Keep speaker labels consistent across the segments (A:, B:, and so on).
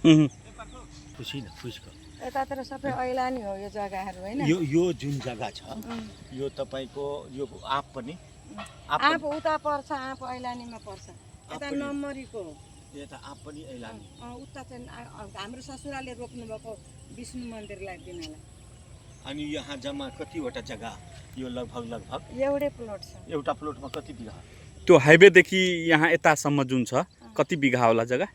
A: खुसी न खुसको
B: यतातिर सबै ऐलानी हो यो जग्गाहरू हैन।
A: यो जुन जग्गा छ यो तपाईको यो आप पनि
B: आँप उता पर्छ, आँप ऐलानीमा पर्छ। यता नम्बरीको हो।
A: यता आप पनि ऐलानी
B: उता चाहिँ हाम्रो ससुराले रोप्नु भएको विष्णु मन्दिरलाई दिनलाई।
A: अनि यहाँ जम्मा कतिवटा जग्गा यो लगभग
B: एउटै प्लट छ।
A: एउटा प्लटमा कति बिघा?
C: त्यो हाइवेदेखि यहाँ यतासम्म जुन छ कति बिघा होला जग्गा?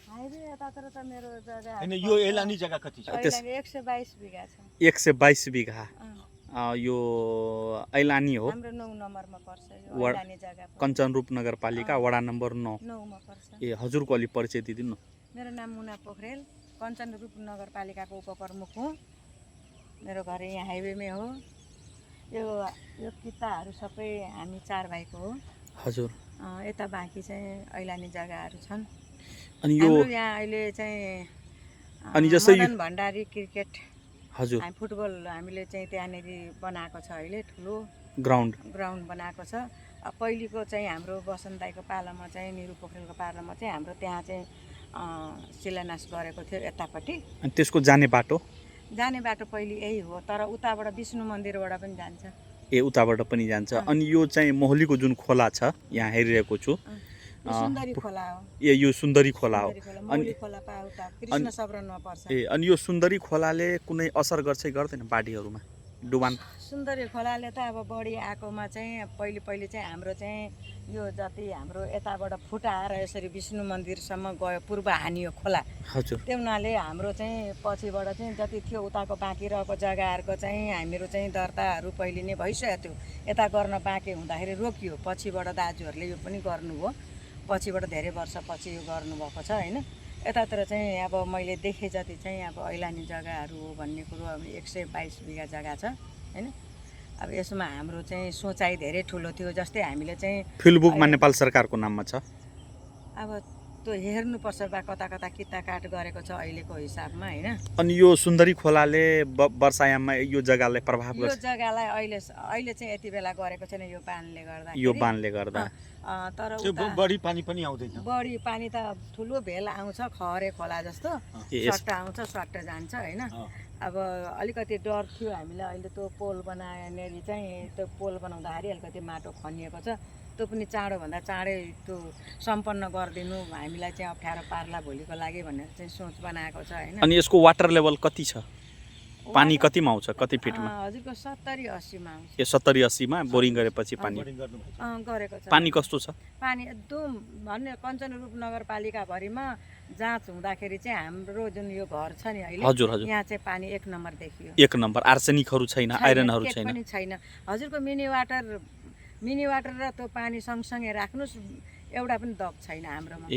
B: हाइवे यतातिर त मेरो जग्गा
A: हैन यो ऐलानी जग्गा कति छ?
B: 122 बिघा छ।
C: 122 बिघा यो ऐलानी हो।
B: हाम्रो 9 नम्बरमा पर्छ यो ऐलानी जग्गा।
C: कञ्चनरूप नगरपालिका वडा नम्बर 9
B: मा पर्छ।
C: ए हजुरको अलि परिचय दिदिनु न।
B: मेरो नाम मुना पोखरेल, कञ्चनरूप नगरपालिकाको उपप्रमुख हुँ। मेरो घर यहाँ हाइवेमै हो। यो किताहरू सबै हामी 4 भाइको हो।
C: हजुर।
B: यता बाँकी चाहिँ ऐलानी जग्गाहरू छन्।
C: अनि यो
B: यहाँ अहिले चाहिँ
C: अनि जस्तै
B: मदन भण्डारी क्रिकेट
C: हजुर
B: हामी फुटबल हामीले चाहिँ त्यहाँनेर बनाएको छ। अहिले ठुलो ग्राउन्ड बनाएको छ। पहिलेको चाहिँ हाम्रो बसन्त दाइको पालामा चाहिँ निरु पोखरेलको पालामा चाहिँ हाम्रो त्यहाँ चाहिँ शिलान्यास गरेको थियो यतापट्टि।
C: अनि त्यसको जाने बाटो
B: पहिले यही हो, तर उताबाट विष्णु मन्दिरबाट पनि जान्छ।
C: ए उताबाट पनि जान्छ। अनि यो चाहिँ मोहलीको जुन खोला छ यहाँ हेरिरहेको छु
B: सुन्दरी खोला हो।
C: ए यो सुन्दरी खोला हो।
B: अनि खोला पा उता कृष्ण सबरनमा पर्छ।
C: ए अनि यो सुन्दरी खोलाले कुनै असर गर्छ कि गर्दैन बाढीहरूमा? डुबान
B: सुन्दरी खोलाले त अब बढी आएकोमा चाहिँ पहिले चाहिँ हाम्रो चाहिँ यो जति हाम्रो यताबाट फुटाएर यसरी विष्णु मन्दिरसम्म गयो पूर्व हानियो खोला।
C: हजुर।
B: त्यो हुनाले हाम्रो चाहिँ पछिबाट चाहिँ जति थियो उताको बाँकी रहेको जग्गाहरूको चाहिँ हामीहरू चाहिँ दर्ताहरू पहिले नै भइसकेको थियो। यता गर्न बाँकी हुँदाखेरि रोकियो। पछिबाट दाजुहरूले यो पनि गर्नुभयो। पछिबाट धेरै वर्षपछि यो गर्नुभएको छ हैन। यतातिर चाहिँ अब मैले देखे जति चाहिँ अब ऐलानी जग्गाहरू हो भन्ने कुरो अब 122 बिघा जग्गा छ हैन। अब यसमा हाम्रो चाहिँ सोचाइ धेरै ठुलो थियो। जस्तै हामीले चाहिँ
C: फिल्डबुकमा नेपाल सरकारको नाममा छ।
B: अब त्यो हेर्नुपर्छ बा कता किता काट गरेको छ अहिलेको हिसाबमा हैन।
C: अनि यो सुन्दरी खोलाले वर्षायाममा यो जग्गालाई प्रभाव गर्छ?
B: यो जग्गालाई अहिले चाहिँ यति बेला गरेको छैन यो बाँधले गर्दा। तर
A: बढी पानी पनि आउँदैन।
B: बढी पानी त ठुलो भेल आउँछ, खहरे खोला जस्तो सट्ट आउँछ सट्ट जान्छ हैन। अब अलिकति डर थियो हामीलाई। अहिले त्यो पोल बनाएनेरि चाहिँ त्यो पोल बनाउँदाखेरि अलिकति माटो खनिएको छ। त्यो पनि चाँडोभन्दा चाँडै त्यो सम्पन्न गरिदिनु हामीलाई चाहिँ अप्ठ्यारो पार्ला भोलिको लागि भनेर चाहिँ सोच बनाएको छ हैन।
C: अनि यसको वाटर लेभल कति छ? पानी कतिमा आउँछ? कति फिटमा?
B: हजुरको 70-80 मा आउँछ।
C: ए 70-80 मा बोरिङ गरेपछि पानी
B: गरेको छ।
C: पानी कस्तो छ?
B: पानी एकदम भन्ने कञ्चनरूप नगरपालिका भरिमा जाँच हुँदाखेरि चाहिँ हाम्रो जुन यो घर छ नि अहिले
C: हजुर
B: यहाँ चाहिँ पानी 1 नम्बर देखियो।
C: 1 नम्बर। आर्सेनिकहरू छैन, आइरनहरू छैन?
B: पनि छैन। हजुरको मिनी वाटर र त्यो पानी सँगसँगै राख्नुस्, एउटा पनि दब छैन हाम्रोमा।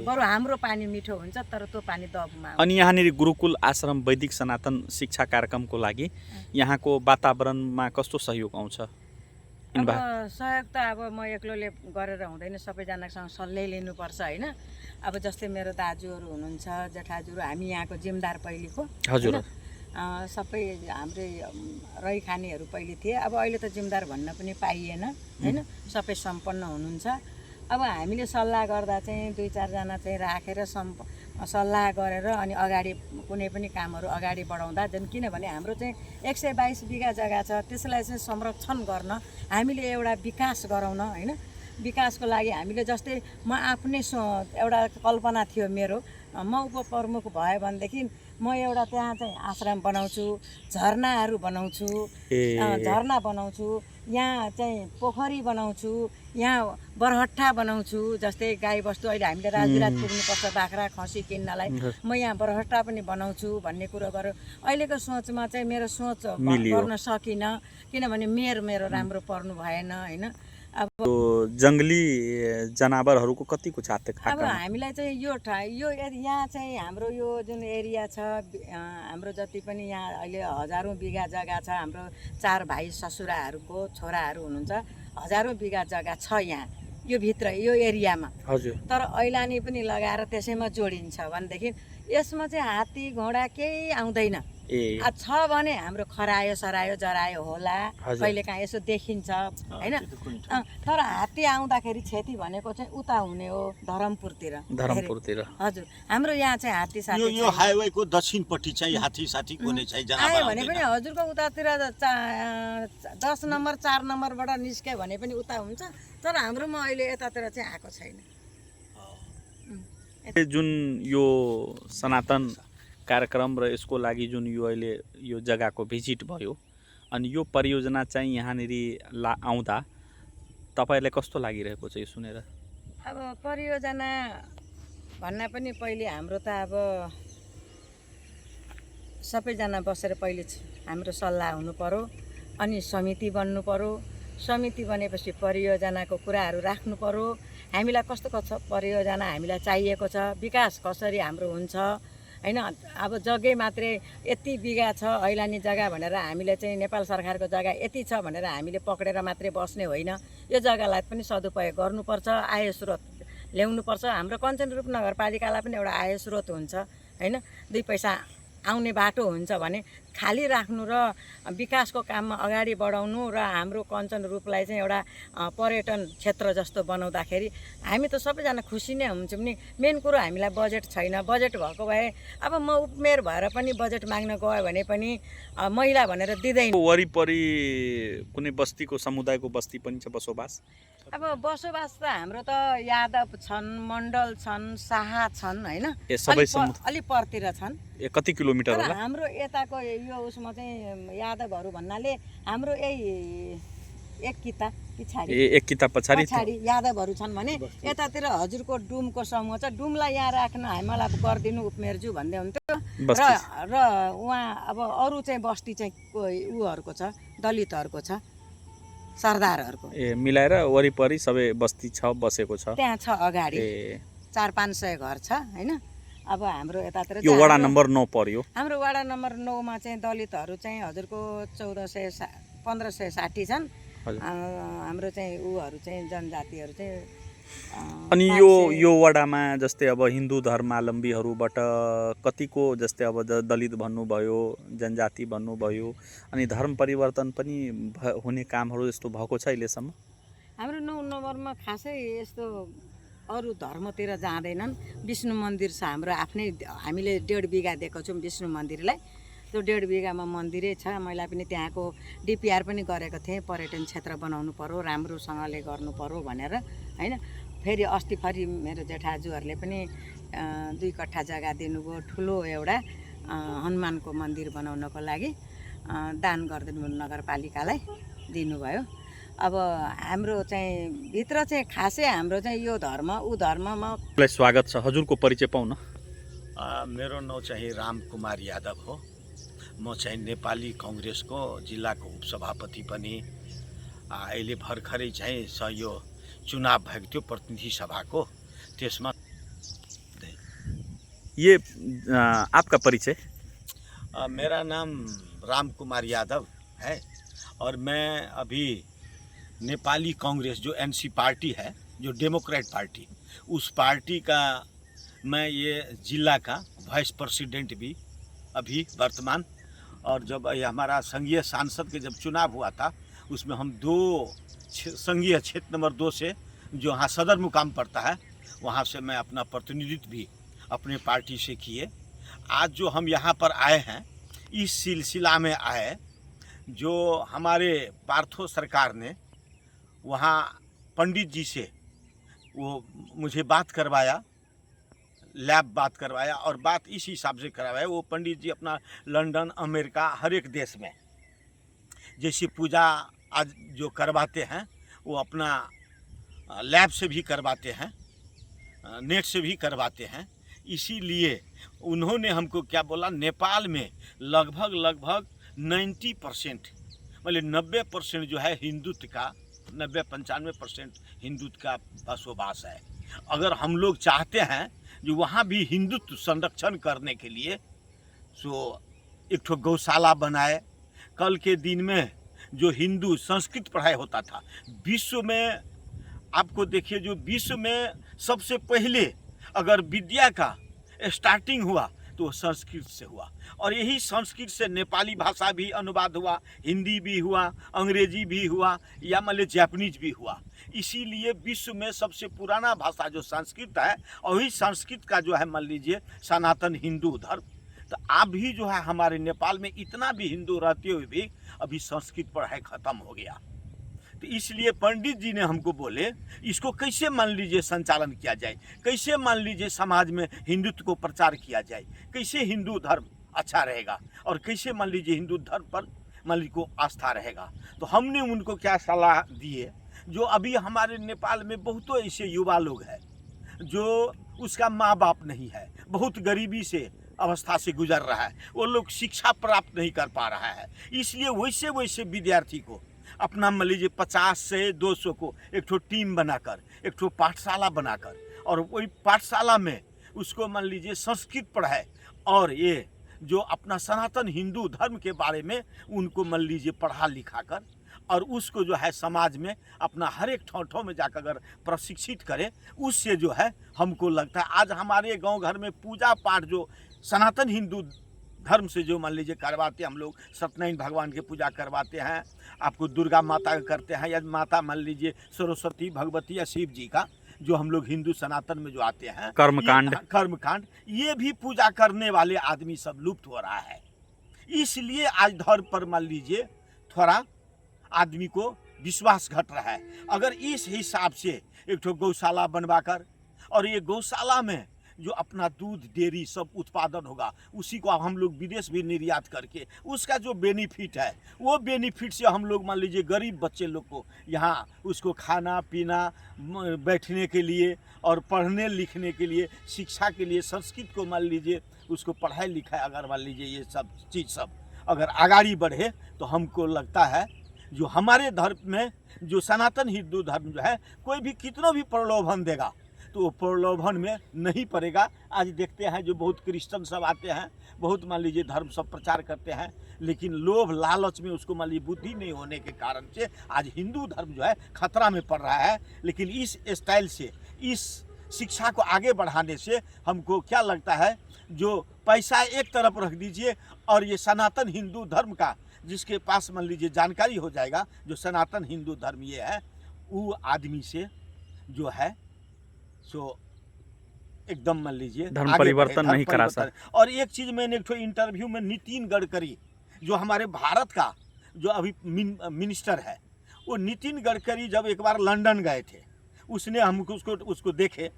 B: बरु हाम्रो पानी मिठो हुन्छ तर त्यो पानी दबमा।
C: अनि यहाँनिर गुरुकुल आश्रम वैदिक सनातन शिक्षा कार्यक्रमको लागि यहाँको वातावरणमा कस्तो सहयोग आउँछ?
B: अब सहयोग त अब म एक्लोले गरेर हुँदैन, सबैजनासँग सल्लाह लिनुपर्छ हैन। अब जस्तै मेरो दाजुहरू हुनुहुन्छ, जेठाजुहरू, हामी यहाँको जिम्मेदार पहिलेको।
C: हजुर।
B: सबै हाम्रै रहिखानेहरू पहिले थिए। अब अहिले त जिम्मेदार भन्न पनि पाइएन हैन। सबै सम्पन्न हुनुहुन्छ। अब हामीले सल्लाह गर्दा चाहिँ 2-4 जना चाहिँ राखेर सल्लाह गरेर अनि अगाडि कुनै पनि कामहरू अगाडि बढाउँदा जुन किनभने हाम्रो चाहिँ 122 बिघा जग्गा छ, त्यसलाई चाहिँ संरक्षण गर्न हामीले एउटा विकास गराउन हैन। विकासको लागि हामीले जस्तै म आफ्नै एउटा कल्पना थियो मेरो, म उपप्रमुख भयो भनेदेखि म एउटा त्यहाँ चाहिँ आश्रम बनाउँछु, झरनाहरू बनाउँछु, झरना बनाउँछु, यहाँ चाहिँ पोखरी बनाउँछु, यहाँ बरहट्टा बनाउँछु। जस्तै गाई बस्तु अहिले हामीले राजविराज पुग्नुपर्छ बाख्रा खसी किन्नलाई, म यहाँ बरहट्टा पनि बनाउँछु भन्ने कुरो गर्यो। अहिलेको सोचमा चाहिँ मेरो सोच गर्न सकिनँ किनभने मेरो राम्रो पर्नु भएन हैन। अब
C: जङ्गली जनावरहरूको कतिको जात
B: अब हामीलाई चाहिँ यो यहाँ चाहिँ हाम्रो यो जुन एरिया छ हाम्रो जति पनि यहाँ अहिले हजारौँ बिघा जग्गा छ। हाम्रो 4 भाइ ससुराहरूको छोराहरू हुनुहुन्छ। हजारौँ बिघा जग्गा छ यहाँ यो भित्र यो एरियामा।
C: हजुर।
B: तर ऐलानी पनि लगाएर त्यसैमा जोडिन्छ भनेदेखि यसमा चाहिँ हात्ती घोडा केही आउँदैन।
C: ए
B: छ भने हाम्रो खरायो सरायो जरायो होला,
C: हजुर।
B: कहिलेकाहीँ यसो देखिन्छ होइन।
A: त्यो त कुनै
B: तर हात्ती आउँदाखेरि क्षति भनेको चाहिँ उता हुने हो धरमपुरतिर।
C: धरमपुरतिर
B: हजुर, हाम्रो यहाँ चाहिँ हात्ती साथी
A: यो हाइवेको दक्षिणपट्टि चाहिँ हात्ती साथी कुनै चाहिँ जनावर
B: आयो भने
A: आउँदैन।
B: पनि हजुरको उतातिर 10 नम्बर 4 नम्बरबाट निस्क्यो भने पनि उता हुन्छ, तर हाम्रोमा अहिले यतातिर चाहिँ आएको छैन।
C: जुन यो सनातन कार्यक्रम र यसको लागि जुन यो अहिले यो जग्गाको भिजिट भयो अनि यो परियोजना चाहिँ यहाँनिर आउँदा तपाईँलाई कस्तो लागिरहेको छ यो सुनेर?
B: अब परियोजना भन्न पनि पहिले हाम्रो त अब सबैजना बसेर पहिले हाम्रो सल्लाह हुनु पर्यो, अनि समिति बन्नु पर्यो। समिति बनेपछि परियोजनाको कुराहरू राख्नु पर्यो। हामीलाई कस्तो कस्तो परियोजना हामीलाई चाहिएको छ, विकास कसरी हाम्रो हुन्छ होइन। अब जग्गै मात्रै यति बिघा छ ऐलानी जग्गा भनेर हामीले चाहिँ नेपाल सरकारको जग्गा यति छ भनेर हामीले पक्रेर मात्रै बस्ने होइन। यो जग्गालाई पनि सदुपयोग गर्नुपर्छ, आय स्रोत ल्याउनुपर्छ। हाम्रो कञ्चनपुर नगरपालिकालाई पनि एउटा आय स्रोत हुन्छ होइन, 2 पैसा आउने बाटो हुन्छ भने खाली राख्नु र विकासको काममा अगाडि बढाउनु र हाम्रो कञ्चनपुरलाई चाहिँ एउटा पर्यटन क्षेत्र जस्तो बनाउँदाखेरि हामी त सबैजना खुसी नै हुन्छौँ नि। मेन कुरो हामीलाई बजेट छैन। बजेट भएको भए अब म उपमेयर भएर पनि बजेट माग्न गयो भने पनि महिला भनेर दिँदैन।
C: वरिपरि कुनै बस्तीको समुदायको बस्ती पनि छ बसोबास?
B: अब बसोबास त हाम्रो त यादव छन्, मण्डल छन्, शाह छन् होइन,
C: सबै
B: अलि परतिर छन्।
C: कति किलोमिटर
B: तर
C: होला?
B: हाम्रो यताको यो उसमा चाहिँ यादवहरू भन्नाले हाम्रो यही 1 किता पछाडि
C: 1 किता पछाडि
B: यादवहरू छन् भने यतातिर हजुरको डुमको समूह छ। डुमलाई यहाँ राख्न हामीलाई गरिदिनु उपमेयरज्यू भन्दै हुन्थ्यो। र उहाँ अब अरू चाहिँ बस्ती चाहिँ उहरूको छ, दलितहरूको छ, सरदारहरूको।
C: मिलाएर वरिपरि सबै बस्ती छ, बसेको छ
B: त्यहाँ छ अगाडि 400-500 घर छ होइन। अब हाम्रो यतातिर
C: यो वडा नम्बर 9 पर्यो।
B: हाम्रो वडा नम्बर 9 मा चाहिँ दलितहरू चाहिँ हजुरको 1560 छन्। हाम्रो चाहिँ उहरू चाहिँ जनजातिहरू चाहिँ
C: अनि यो वडामा जस्तै अब हिन्दू धर्मावलम्बीहरूबाट कतिको जस्तै अब दलित भन्नुभयो, जनजाति भन्नुभयो, अनि धर्म परिवर्तन पनि हुने कामहरू यस्तो भएको छ अहिलेसम्म?
B: हाम्रो 9 नम्बरमा खासै यस्तो अरू धर्मतिर जाँदैनन्। विष्णु मन्दिर छ हाम्रो आफ्नै, हामीले 1.5 बिघा दिएको छौँ विष्णु मन्दिरलाई। त्यो 1.5 बिघामा मन्दिरै छ। मैले पनि त्यहाँको डिपिआर पनि गरेको थिएँ, पर्यटन क्षेत्र बनाउनु पर्यो, राम्रोसँगले गर्नु पर्यो भनेर होइन। फेरि अस्ति मेरो जेठाजुहरूले पनि 2 कट्ठा जग्गा दिनुभयो, ठुलो एउटा हनुमानको मन्दिर बनाउनको लागि दान गरिदिनु नगरपालिकालाई दिनुभयो। अब हाम्रो चाहिँ भित्र चाहिँ खासै हाम्रो चाहिँ यो धर्म ऊ धर्ममा।
C: स्वागत छ। हजुरको परिचय पाउन?
A: मेरो नाउँ चाहिँ रामकुमार यादव हो। म चाहिँ नेपाली काङ्ग्रेसको जिल्लाको उपसभापति पनि। अहिले भर्खरै चाहिँ यो चुनाव भएको थियो प्रतिनिधि सभाको, त्यसमा।
C: ये आपका परिचय?
A: मेरा नाम रामकुमार यादव है और मैं अभी नेपाली कांग्रेस जो एनसी पार्टी है, जो डेमोक्रेट पार्टी, उस पार्टी का मैं ये जिला का वाइस प्रेसिडेंट भी अभी वर्तमान। और जब ये हमारा संघीय सांसद के जब चुनाव हुआ था उसमें हम 2 संघीय क्षेत्र नंबर 2 से जो यहाँ सदर मुकाम पड़ता है वहाँ से मैं अपना प्रतिनिधित्व भी अपने पार्टी से किए। आज जो हम यहाँ पर आए हैं इस सिलसिला में आए, जो हमारे पार्थो सरकार ने वहाँ पंडित जी से वो मुझे बात करवाया, लैब बात करवाया और बात इस हिसाब से करवाया। वो पंडित जी अपना लंदन, अमेरिका, हर एक देश में जैसी पूजा आज जो करवाते हैं वो अपना लैब से भी करवाते हैं, नेट से भी करवाते हैं। इसीलिए उन्होंने हमको क्या बोला, नेपाल में लगभग 90% मतलब 90% जो है हिंदुत्व का, 90-95% हिंदुत्व का बसोबास है। अगर हम लोग चाहते हैं जो वहाँ भी हिंदुत्व संरक्षण करने के लिए सो एक ठो गौशाला बनाए। कल के दिन में जो हिंदू संस्कृत पढ़ाई होता था विश्व में, आपको देखिए जो विश्व में सबसे पहले अगर विद्या का स्टार्टिंग हुआ तो वो संस्कृत से हुआ, और यही संस्कृत से नेपाली भाषा भी अनुवाद हुआ, हिंदी भी हुआ, अंग्रेजी भी हुआ, या मान लीजिए जापानीज भी हुआ। इसीलिए विश्व में सबसे पुराना भाषा जो संस्कृत है, और वही संस्कृत का जो है मान लीजिए सनातन हिंदू धर्म। तो आप भी जो है हमारे नेपाल में इतना भी हिंदू रहते हुए भी अभी संस्कृत पढ़ाई खत्म हो गया। तो इसलिए पंडित जी ने हमको बोले इसको कैसे मान लीजिए संचालन किया जाए, कैसे मान लीजिए समाज में हिंदुत्व को प्रचार किया जाए, कैसे हिंदू धर्म अच्छा रहेगा, और कैसे मान लीजिए हिंदू धर्म पर मान लीजिए को आस्था रहेगा। तो हमने उनको क्या सलाह दिए, जो अभी हमारे नेपाल में बहुतों ऐसे युवा लोग हैं जो उसका माँ बाप नहीं है, बहुत गरीबी से अवस्था से गुजर रहा है, वो लोग शिक्षा प्राप्त नहीं कर पा रहा है। इसलिए वैसे वैसे विद्यार्थी को अपना मान लीजिए 50 से 200 को एक ठो टीम बनाकर, एक ठो पाठशाला बनाकर, और वही पाठशाला में उसको मान लीजिए संस्कृत पढ़ाए, और ये जो अपना सनातन हिंदू धर्म के बारे में उनको मान लीजिए पढ़ा लिखा कर, और उसको जो है समाज में अपना हर एक ठाव में जाकर अगर प्रशिक्षित करे, उससे जो है हमको लगता है आज हमारे गांव घर में पूजा पाठ जो सनातन हिंदू धर्म से जो मान लीजिए करवाते हैं, हम लोग सत्यनारायण भगवान की पूजा करवाते हैं, आपको दुर्गा माता का करते हैं, या माता मान लीजिए सरस्वती भगवती या शिव जी का, जो हम लोग हिंदू सनातन में जो आते हैं कर्मकांड, ये भी पूजा करने वाले आदमी सब लुप्त हो रहा है। इसलिए आज धर्म पर मान लीजिए थोड़ा आदमी को विश्वास घट रहा है। अगर इस हिसाब से एक ठो गौशाला बनवा कर, और ये गौशाला में जो अपना दूध डेयरी सब उत्पादन होगा, उसी को हम लोग विदेश भी निर्यात करके उसका जो बेनिफिट है, वो बेनिफिट से हम लोग मान लीजिए गरीब बच्चे लोग को यहाँ उसको खाना पीना, बैठने के लिए और पढ़ने लिखने के लिए, शिक्षा के लिए, संस्कृत को मान लीजिए उसको पढ़ाई लिखाई अगर मान लीजिए ये सब चीज़ सब अगर आगाड़ी बढ़े, तो हमको लगता है जो हमारे धर्म में जो सनातन हिंदू धर्म जो है, कोई भी कितना भी प्रलोभन देगा तो वो प्रलोभन में नहीं पड़ेगा। आज देखते हैं जो बहुत क्रिश्चियन सब आते हैं, बहुत मान लीजिए धर्म सब प्रचार करते हैं, लेकिन लोभ लालच में उसको मान लीजिए बुद्धि नहीं होने के कारण से आज हिंदू धर्म जो है खतरा में पड़ रहा है। लेकिन इस स्टाइल से, इस शिक्षा को आगे बढ़ाने से हमको क्या लगता है, जो पैसा एक तरफ रख दीजिए, और ये सनातन हिंदू धर्म का जिसके पास मान लीजिए जानकारी हो जाएगा जो सनातन हिंदू धर्म ये है, वो आदमी से जो है सो एकदम मान लीजिए
C: धर्म परिवर्तन नहीं करा सकता।
A: और एक चीज़ मैंने एक इंटरव्यू में नितिन गडकरी जो हमारे भारत का जो अभी मिनिस्टर है, वो नितिन गडकरी जब एक बार लंदन गए थे, उसने हमको उसको देखे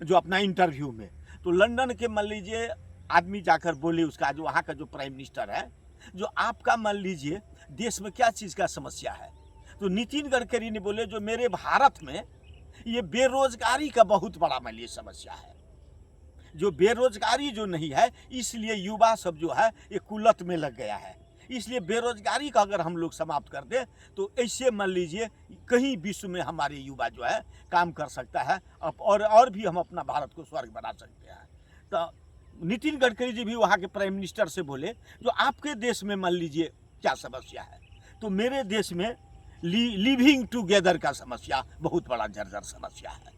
A: जो अपना इंटरव्यू में, तो लंदन के मान लीजिए आदमी जाकर बोले उसका जो वहाँ का जो प्राइम मिनिस्टर है, जो आपका मान लीजिए देश में क्या चीज़ का समस्या है, तो नितिन गडकरी ने बोले जो मेरे भारत में ये बेरोजगारी का बहुत बड़ा मान लीजिए समस्या है, जो बेरोजगारी जो नहीं है, इसलिए युवा सब जो है ये कुलत में लग गया है। इसलिए बेरोजगारी का अगर हम लोग समाप्त कर दें तो ऐसे मान लीजिए कहीं विश्व में हमारे युवा जो है काम कर सकता है, और भी हम अपना भारत को स्वर्ग बना सकते हैं। तो नितिन गडकरी जी भी वहाँ के प्राइम मिनिस्टर से बोले जो आपके देश में मान लीजिए क्या समस्या है, तो मेरे देश में लिविंग टुगेदर का समस्या बहुत बड़ा जर्जर समस्या है।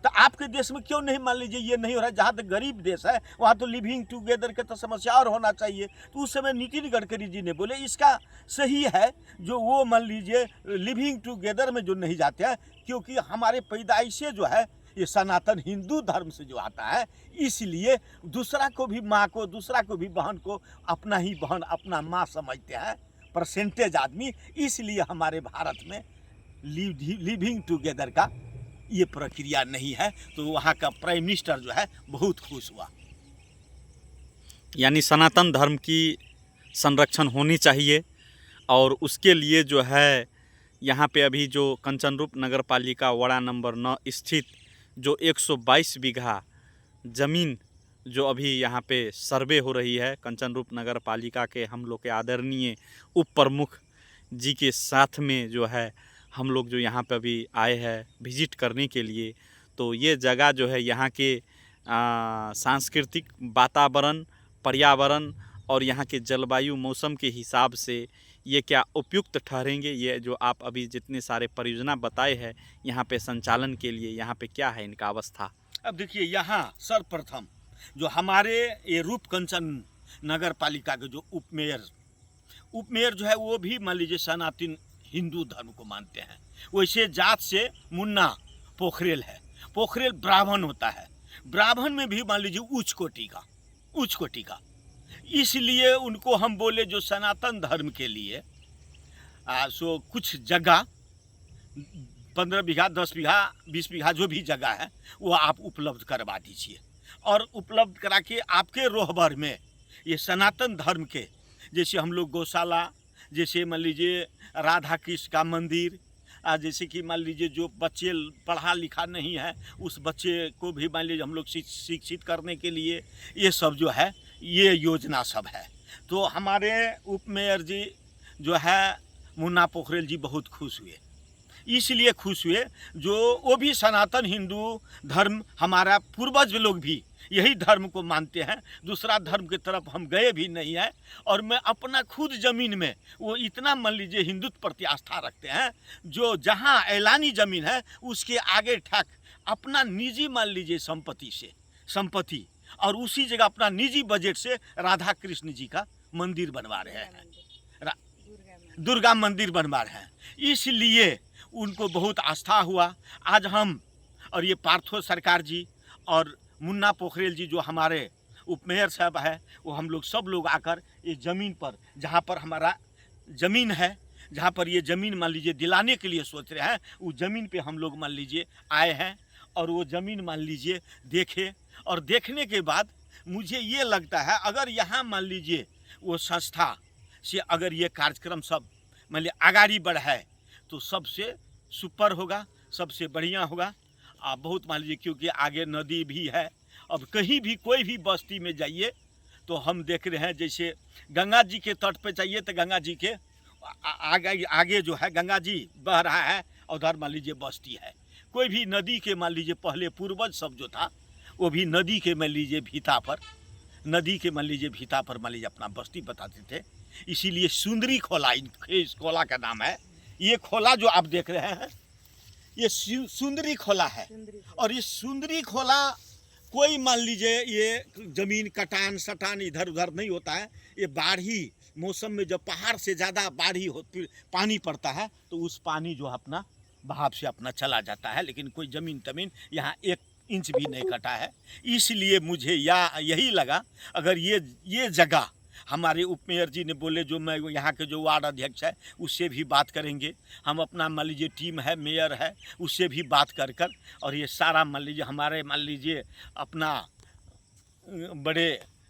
A: तो आपके देश में क्यों नहीं मान लीजिए ये नहीं हो रहा है? जहाँ तक गरीब देश है वहाँ तो लिविंग टुगेदर का तो समस्या और होना चाहिए। तो उस समय नितिन गडकरी जी ने बोले इसका सही है जो वो मान लीजिए लिविंग टुगेदर में जो नहीं जाते हैं, क्योंकि हमारे पैदाइश से जो है ये सनातन हिंदू धर्म से जो आता है, इसलिए दूसरा को भी माँ को, दूसरा को भी बहन को अपना ही बहन अपना माँ समझते हैं परसेंटेज आदमी। इसलिए हमारे भारत में लिविंग टुगेदर का ये प्रक्रिया नहीं है। तो वहाँ का प्राइम मिनिस्टर जो है बहुत खुश हुआ।
C: यानी सनातन धर्म की संरक्षण होनी चाहिए, और उसके लिए जो है यहाँ पे अभी जो कंचनरूप नगर पालिका वाड़ा नंबर 9 स्थित जो 122 बीघा ज़मीन जो अभी यहाँ पे सर्वे हो रही है, कंचनरूप नगर पालिका के हम लोग के आदरणीय उप प्रमुख जी के साथ में जो है हम लोग जो यहाँ पे अभी आए हैं विजिट करने के लिए, तो ये जगह जो है यहाँ के सांस्कृतिक वातावरण, पर्यावरण और यहाँ के जलवायु मौसम के हिसाब से ये क्या उपयुक्त ठहरेंगे, ये जो आप अभी जितने सारे परियोजना बताए हैं यहाँ पे संचालन के लिए, यहाँ पे क्या है इनका अवस्था?
A: अब देखिए यहाँ सर्वप्रथम जो हमारे ये रूपकंचन नगर पालिका के जो उपमेयर जो है वो भी मान लीजिए सनातन हिंदू धर्म को मानते हैं। वैसे जात से मुन्ना पोखरेल है, पोखरेल ब्राह्मण होता है, ब्राह्मण में भी मान लीजिए उच्च कोटि का। इसलिए उनको हम बोले जो सनातन धर्म के लिए सो कुछ जगह 15 बीघा 10 बीघा 20 बीघा जो भी जगह है वो आप उपलब्ध करवा दीजिए, और उपलब्ध करा के आपके रोहबर में ये सनातन धर्म के, जैसे हम लोग गौशाला, जैसे मान लीजिए राधा कृष्ण का मंदिर, जैसे कि मान लीजिए जो बच्चे पढ़ा लिखा नहीं है उस बच्चे को भी मान लीजिए हम लोग शिक्षित करने के लिए ये सब जो है ये योजना सब है। तो हमारे उपमेयर जी जो है मुन्ना पोखरेल जी बहुत खुश हुए, इसलिए खुश हुए जो वो भी सनातन हिंदू धर्म, हमारा पूर्वज लोग भी यही धर्म को मानते हैं, दूसरा धर्म की तरफ हम गए भी नहीं है। और मैं अपना खुद ज़मीन में वो इतना मान लीजिए हिंदुत्व प्रति आस्था रखते हैं, जो जहाँ ऐलानी ज़मीन है उसके आगे ठक अपना निजी मान लीजिए संपत्ति और उसी जगह अपना निजी बजट से राधा कृष्ण जी का मंदिर बनवा रहे हैं, दुर्गा मंदिर बनवा रहे हैं। इसलिए उनको बहुत आस्था हुआ। आज हम और ये पार्थो सरकार जी और मुन्ना पोखरेल जी जो हमारे उपमेयर साहब है, वो हम लोग सब लोग आकर ये ज़मीन पर, जहाँ पर हमारा ज़मीन है, जहाँ पर ये ज़मीन मान लीजिए दिलाने के लिए सोच रहे हैं, उस ज़मीन पे हम लोग मान लीजिए आए हैं और वो ज़मीन मान लीजिए देखे। और देखने के बाद मुझे ये लगता है अगर यहाँ मान लीजिए वो संस्था से अगर ये कार्यक्रम सब मान लीजिए आगाड़ी बढ़ाए तो सबसे सुपर होगा, सबसे बढ़िया होगा। बहुत मान लीजिए क्योंकि आगे नदी भी है, अब कहीं भी कोई भी बस्ती में जाइए तो हम देख रहे हैं जैसे गंगा जी के तट पे जाइए तो गंगा जी के आगे जो है गंगा जी बह रहा है, उधर मान लीजिए बस्ती है। कोई भी नदी के मान लीजिए पहले पूर्वज सब जो था वो भी नदी के मान लीजिए भीता पर मान लीजिए अपना बस्ती बताते थे। इसीलिए सुंदरी खोला इस खोला का नाम है। ये खोला जो आप देख रहे हैं ये सुंदरी खोला है। और ये सुंदरी खोला कोई मान लीजिए ये ज़मीन कटान सटान इधर उधर नहीं होता है। ये बाढ़ी मौसम में जब पहाड़ से ज़्यादा पानी पड़ता है तो उस पानी जो अपना बहाव से अपना चला जाता है, लेकिन कोई ज़मीन तमीन यहाँ 1 इंच भी नहीं कटा है। इसलिए मुझे यही लगा अगर ये जगह हमारे उपमेयर जी ने बोले, जो मैं यहाँ के जो वार्ड अध्यक्ष है उससे भी बात करेंगे, हम अपना मान लीजिए टीम है, मेयर है, उससे भी बात कर और ये सारा मान लीजिए हमारे मान लीजिए अपना बड़े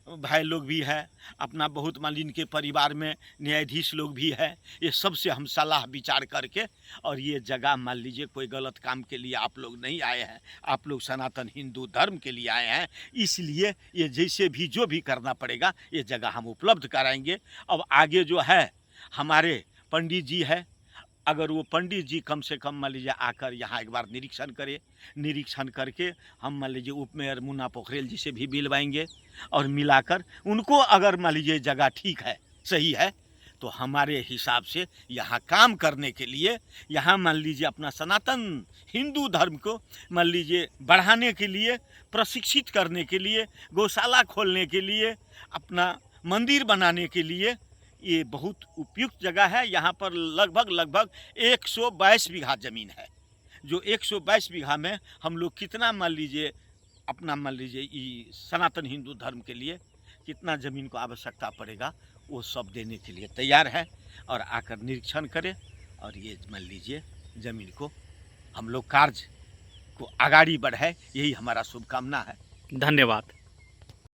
A: भाई लोग भी है, अपना बहुत मान लीजिए इनके परिवार में न्यायाधीश लोग भी है, ये सब से हम सलाह विचार करके और ये जगह मान लीजिए कोई गलत काम के लिए आप लोग नहीं आए हैं, आप लोग सनातन हिंदू धर्म के लिए आए हैं। इसलिए ये जैसे भी जो भी करना पड़ेगा ये जगह हम उपलब्ध कराएंगे। अब आगे जो है हमारे पंडित जी है, अगर वो पंडित जी कम से कम मान लीजिए आकर यहाँ एक बार निरीक्षण करके हम मान लीजिए उपमेयर मुन्ना पोखरेल जी से भी मिलवाएंगे और मिलाकर उनको अगर मान लीजिए जगह ठीक है, सही है, तो हमारे हिसाब से यहाँ काम करने के लिए, यहाँ मान लीजिए अपना सनातन हिंदू धर्म को मान लीजिए बढ़ाने के लिए, प्रशिक्षित करने के लिए, गौशाला खोलने के लिए, अपना मंदिर बनाने के लिए ये बहुत उपयुक्त जगह है। यहाँ पर लगभग 122 बीघा ज़मीन है, जो 122 बीघा में हम लोग कितना मान लीजिए अपना मान लीजिए सनातन हिंदू धर्म के लिए कितना ज़मीन को आवश्यकता पड़ेगा वो सब देने के लिए तैयार है। और आकर निरीक्षण करें और ये मान लीजिए ज़मीन को हम लोग कार्य को आगाड़ी बढ़ाए, यही हमारा शुभकामना है।
C: धन्यवाद।